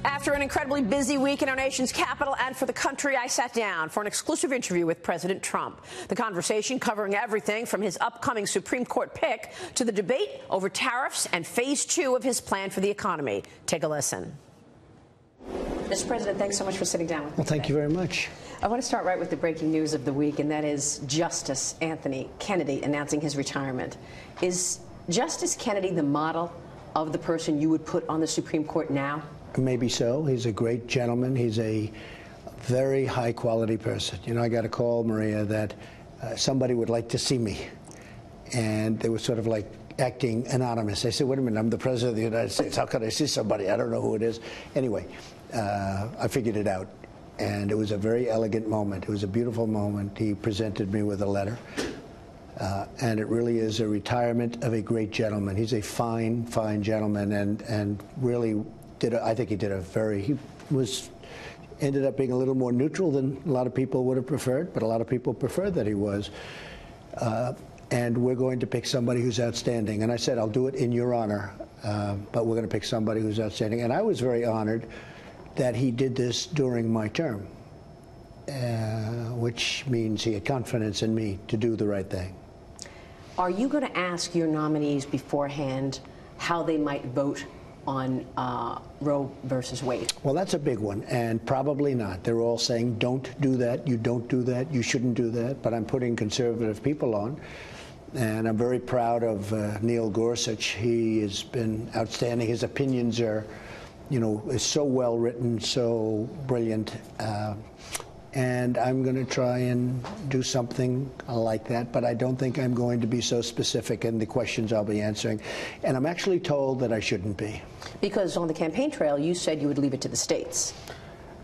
After an incredibly busy week in our nation's capital and for the country, I sat down for an exclusive interview with President Trump. The conversation covering everything from his upcoming Supreme Court pick to the debate over tariffs and phase 2 of his plan for the economy. Take a listen. Mr. President, thanks so much for sitting down with me. Well, thank you very much. I want to start right with the breaking news of the week, and that is Justice Anthony Kennedy announcing his retirement. Is Justice Kennedy the model of the person you would put on the Supreme Court now? Maybe so. He's a great gentleman. He's a very high-quality person. You know, I got a call, Maria, that somebody would like to see me, and they were sort of like acting anonymous. I said, wait a minute, I'm the President of the United States. How could I see somebody? I don't know who it is. Anyway, I figured it out, and it was a very elegant moment. It was a beautiful moment. He presented me with a letter, and it really is a retirement of a great gentleman. He's a fine, fine gentleman, and really I think he did ended up being a little more neutral than a lot of people would have preferred, but a lot of people preferred that he was. And we're going to pick somebody who's outstanding. And I said, I'll do it in your honor, but we're going to pick somebody who's outstanding. And I was very honored that he did this during my term, which means he had confidence in me to do the right thing. Are you going to ask your nominees beforehand how they might vote on Roe versus Wade? Well, that's a big one, and probably not. They're all saying, don't do that, you don't do that, you shouldn't do that, but I'm putting conservative people on. And I'm very proud of Neil Gorsuch. He has been outstanding. His opinions are, you know, is so well written, so brilliant. And I'm going to try and do something like that, but I don't think I'm going to be so specific in the questions I'll be answering. And I'm actually told that I shouldn't be. Because on the campaign trail, you said you would leave it to the states.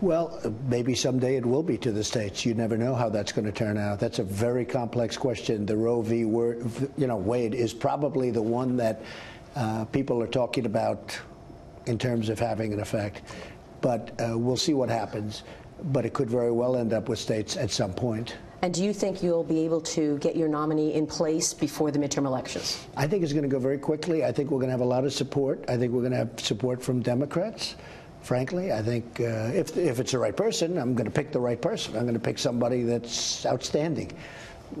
Well, maybe someday it will be to the states. You never know how that's going to turn out. That's a very complex question. The Roe v. Wade is probably the one that people are talking about in terms of having an effect. But we'll see what happens. But it could very well end up with states at some point. And do you think you'll be able to get your nominee in place before the midterm elections? I think it's going to go very quickly. I think we're going to have a lot of support. I think we're going to have support from Democrats. Frankly, I think if it's the right person, I'm going to pick the right person. I'm going to pick somebody that's outstanding.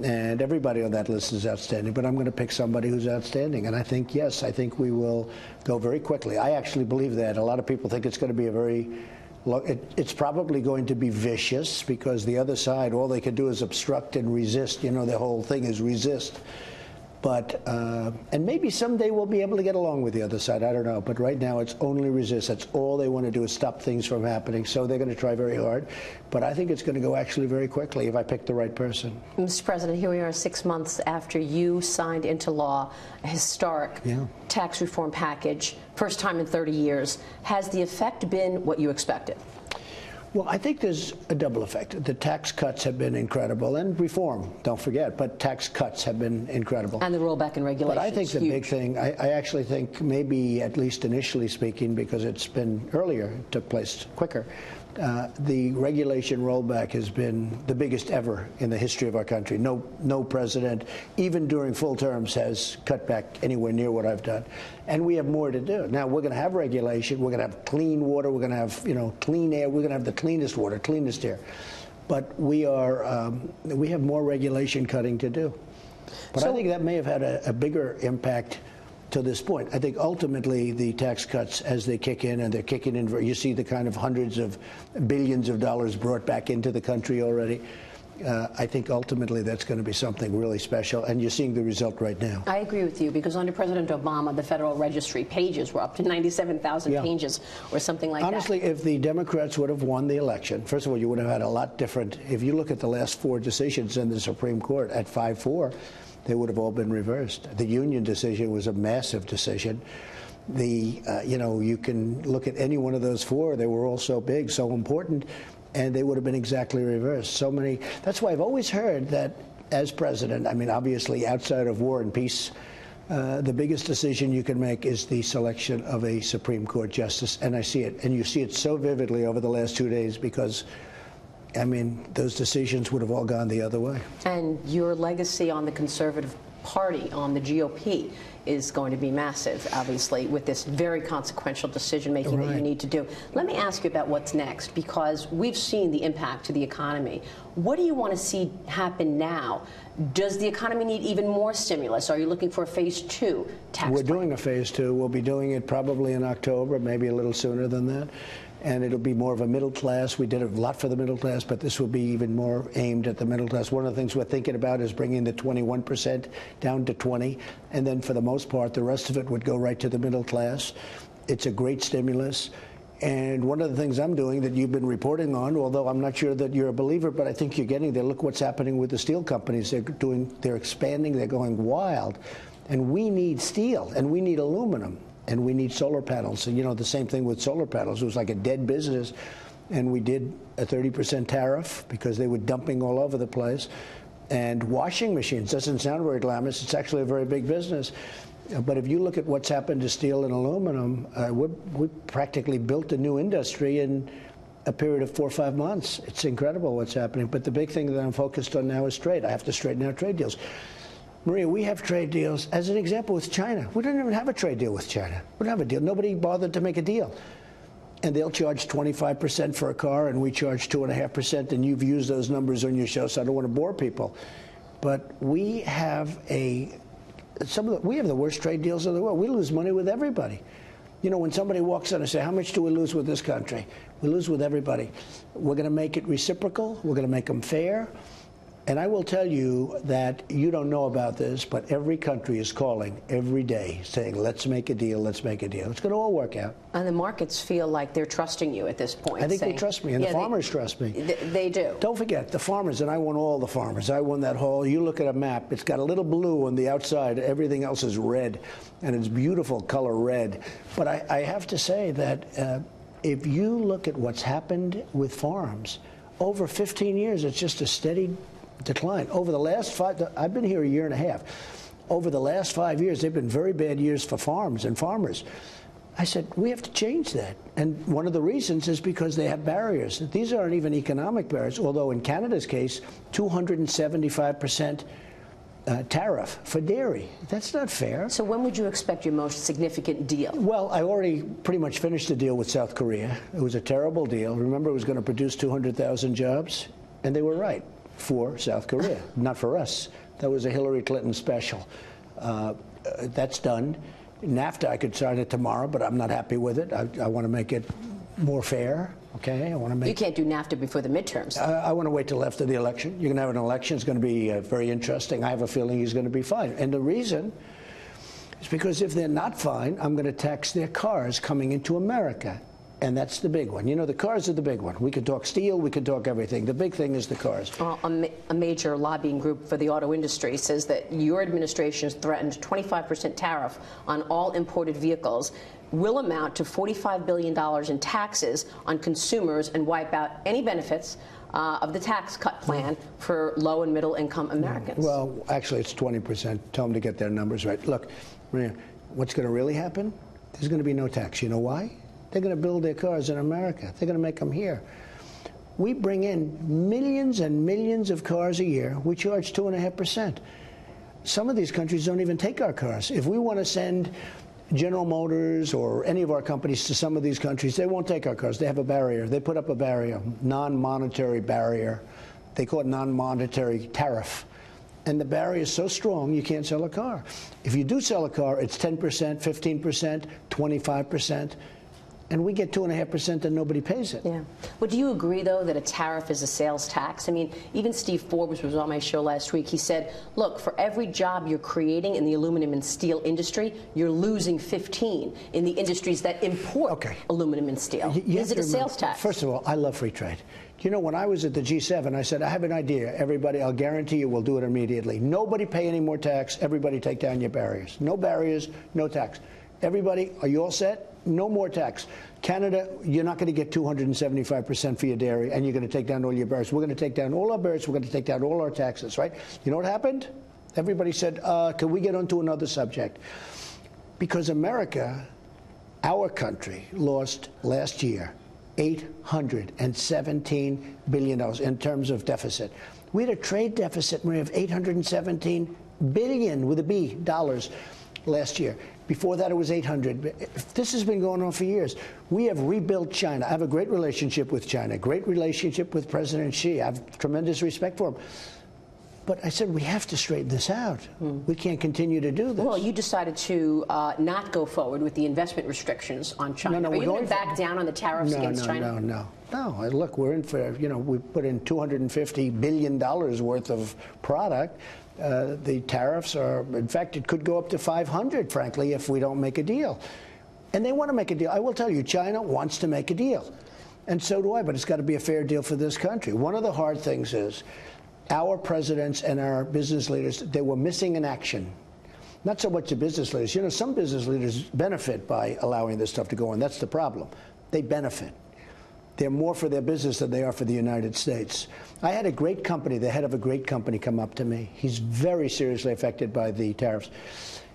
And everybody on that list is outstanding, but I'm going to pick somebody who's outstanding. And I think, yes, I think we will go very quickly. I actually believe that. A lot of people think it's going to be a very it's probably going to be vicious because the other side, all they can do is obstruct and resist. You know, the whole thing is resist. But, and maybe someday we'll be able to get along with the other side. I don't know. But right now it's only resist. That's all they want to do is stop things from happening. So they're going to try very hard. But I think it's going to go actually very quickly if I pick the right person. Mr. President, here we are 6 months after you signed into law a historic tax reform package, first time in 30 years. Has the effect been what you expected? Well, I think there's a double effect. The tax cuts have been incredible, and reform, don't forget, but tax cuts have been incredible. And the rollback in regulations. But I think the big thing, I actually think maybe, at least initially speaking, because it's been earlier, it took place quicker, the regulation rollback has been the biggest ever in the history of our country. No president, even during full terms, has cut back anywhere near what I've done. And we have more to do. Now, we're going to have regulation. We're going to have clean water. We're going to have, you know, clean air. We're going to have the cleanest water, cleanest air. But we have more regulation cutting to do. But I think that may have had a bigger impact to this point. I think ultimately the tax cuts, as they kick in, and they're kicking in, you see the kind of hundreds of billions of dollars brought back into the country already. I think ultimately that's going to be something really special, and you're seeing the result right now. I agree with you, because under President Obama, the Federal Registry pages were up to 97,000 pages or something like Honestly, if the Democrats would have won the election, first of all, you would have had a lot different. If you look at the last 4 decisions in the Supreme Court at 5-4, they would have all been reversed. The union decision was a massive decision. You know, you can look at any one of those 4. They were all so big, so important, and they would have been exactly reversed. So many. That's why I've always heard that as president, I mean, obviously outside of war and peace, the biggest decision you can make is the selection of a Supreme Court justice, and I see it. And you see it so vividly over the last 2 days because, I mean, those decisions would have all gone the other way. And your legacy on the Conservative Party, on the GOP, is going to be massive, obviously, with this very consequential decision-making that you need to do. Let me ask you about what's next, because we've seen the impact to the economy. What do you want to see happen now? Does the economy need even more stimulus? Are you looking for a phase 2 tax We're plan? doing a phase 2. We'll be doing it probably in October, maybe a little sooner than that. And it'll be more of a middle class. We did a lot for the middle class, but this will be even more aimed at the middle class. One of the things we're thinking about is bringing the 21% down to 20, and then for the most part, the rest of it would go right to the middle class. It's a great stimulus. And one of the things I'm doing that you've been reporting on, although I'm not sure that you're a believer, but I think you're getting there. Look what's happening with the steel companies. They're expanding, they're going wild. And we need steel, and we need aluminum. And we need solar panels. And, you know, the same thing with solar panels. It was like a dead business. And we did a 30% tariff because they were dumping all over the place. And washing machines doesn't sound very glamorous. It's actually a very big business. But if you look at what's happened to steel and aluminum, we practically built a new industry in a period of 4 or 5 months. It's incredible what's happening. But the big thing that I'm focused on now is trade. I have to straighten out trade deals. Maria, we have trade deals, as an example, with China. We don't even have a trade deal with China. We don't have a deal. Nobody bothered to make a deal. And they'll charge 25% for a car, and we charge 2.5%, and you've used those numbers on your show, so I don't want to bore people. But we have we have the worst trade deals in the world. We lose money with everybody. You know, when somebody walks in and say, how much do we lose with this country? We lose with everybody. We're going to make it reciprocal. We're going to make them fair. And I will tell you that you don't know about this, but every country is calling every day saying, let's make a deal, let's make a deal. It's going to all work out. And the markets feel like they're trusting you at this point. I think they trust me, and the farmers trust me. They do. Don't forget, the farmers, and I won all the farmers. I won that whole, you look at a map, it's got a little blue on the outside, everything else is red, and it's beautiful color red. But I have to say that if you look at what's happened with farms, over 15 years, it's just a steady decline. Over the last 5, I've been here a year and a half. Over the last 5 years, they've been very bad years for farms and farmers. I said, we have to change that. And one of the reasons is because they have barriers. These aren't even economic barriers, although in Canada's case, 275% tariff for dairy. That's not fair. So when would you expect your most significant deal? Well, I already pretty much finished the deal with South Korea. It was a terrible deal. Remember, it was going to produce 200,000 jobs, and they were right. For South Korea, not for us. That was a Hillary Clinton special. That's done. NAFTA, I could sign it tomorrow, but I'm not happy with it. I want to make it more fair. Okay, I want to make. You can't do NAFTA before the midterms. I want to wait till after the election. You're going to have an election. It's going to be very interesting. I have a feeling he's going to be fine. And the reason is because if they're not fine, I'm going to tax their cars coming into America. And that's the big one. You know, the cars are the big one. We could talk steel, we could talk everything. The big thing is the cars. Well, a major lobbying group for the auto industry says that your administration's threatened 25% tariff on all imported vehicles will amount to $45 billion in taxes on consumers and wipe out any benefits of the tax cut plan for low and middle income Americans. Well, actually, it's 20%. Tell them to get their numbers right. Look, Maria, what's going to really happen? There's going to be no tax. You know why? They're going to build their cars in America. They're going to make them here. We bring in millions and millions of cars a year. We charge 2.5%. Some of these countries don't even take our cars. If we want to send General Motors or any of our companies to some of these countries, they won't take our cars. They have a barrier. They put up a barrier, non-monetary barrier. They call it non-monetary tariff. And the barrier is so strong, you can't sell a car. If you do sell a car, it's 10%, 15%, 25%. And we get 2.5% and nobody pays it. Yeah. Well, do you agree, though, that a tariff is a sales tax? I mean, even Steve Forbes was on my show last week. He said, look, for every job you're creating in the aluminum and steel industry, you're losing 15 in the industries that import aluminum and steel. Is it a sales tax? First of all, I love free trade. You know, when I was at the G7, I said, I have an idea. Everybody, I'll guarantee you we'll do it immediately. Nobody pay any more tax. Everybody take down your barriers. No barriers, no tax. Everybody, are you all set? No more tax. Canada, you're not going to get 275% for your dairy, and you're going to take down all your barriers. We're going to take down all our barriers. We're going to take down all our taxes, right? You know what happened? Everybody said, can we get on to another subject? Because America, our country, lost last year $817 billion in terms of deficit. We had a trade deficit, Maria, of $817 billion with a B dollars. last year. Before that, it was 800. This has been going on for years. We have rebuilt China. I have a great relationship with China, great relationship with President Xi. I have tremendous respect for him. But I said, we have to straighten this out. We can't continue to do this. Well, you decided to not go forward with the investment restrictions on China. No, Are you going to back down on the tariffs against China? No. Look, we're in for, we put in $250 billion worth of product. The tariffs are, in fact, it could go up to 500, frankly, if we don't make a deal. And they want to make a deal. I will tell you, China wants to make a deal. And so do I, but it's got to be a fair deal for this country. One of the hard things is our presidents and our business leaders, they were missing in action. Not so much the business leaders. Some business leaders benefit by allowing this stuff to go on. That's the problem. They benefit. They're more for their business than they are for the United States. I had a great company, the head of a great company, come up to me. He's very seriously affected by the tariffs.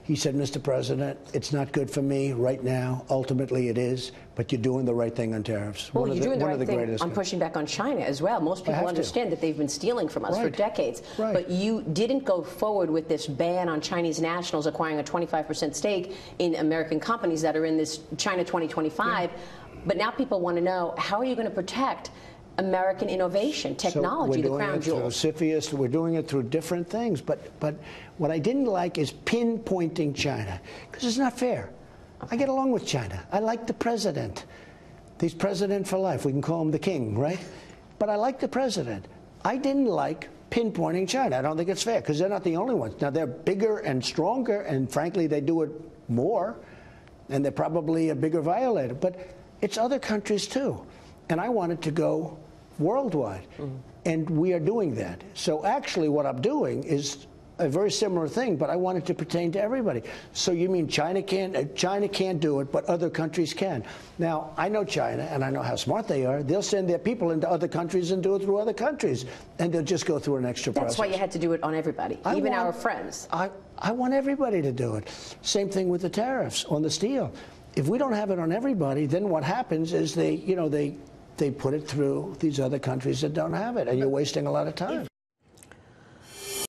He said, Mr. President, it's not good for me right now. Ultimately, it is. But you're doing the right thing on tariffs. Well, you're doing the right thing on pushing back on China as well. Most people understand that they've been stealing from us for decades. But you didn't go forward with this ban on Chinese nationals acquiring a 25% stake in American companies that are in this China 2025. But now people want to know, how are you going to protect American innovation, technology, the crown jewels? So we're doing it through CFIUS. We're doing it through different things. But what I didn't like is pinpointing China, because it's not fair. I get along with China. I like the president. He's president for life. We can call him the king, right? But I like the president. I didn't like pinpointing China. I don't think it's fair, because they're not the only ones. Now, they're bigger and stronger, and frankly, they do it more, and they're probably a bigger violator. But it's other countries, too. And I wanted to go worldwide. And we are doing that. So actually what I'm doing is a very similar thing, but I want it to pertain to everybody. So you mean China can't do it, but other countries can. Now, I know China, and I know how smart they are. They'll send their people into other countries and do it through other countries, and they'll just go through an extra process. That's why you had to do it on everybody, even our friends. I want everybody to do it. Same thing with the tariffs on the steel. If we don't have it on everybody, then what happens is they put it through these other countries that don't have it, and you're wasting a lot of time.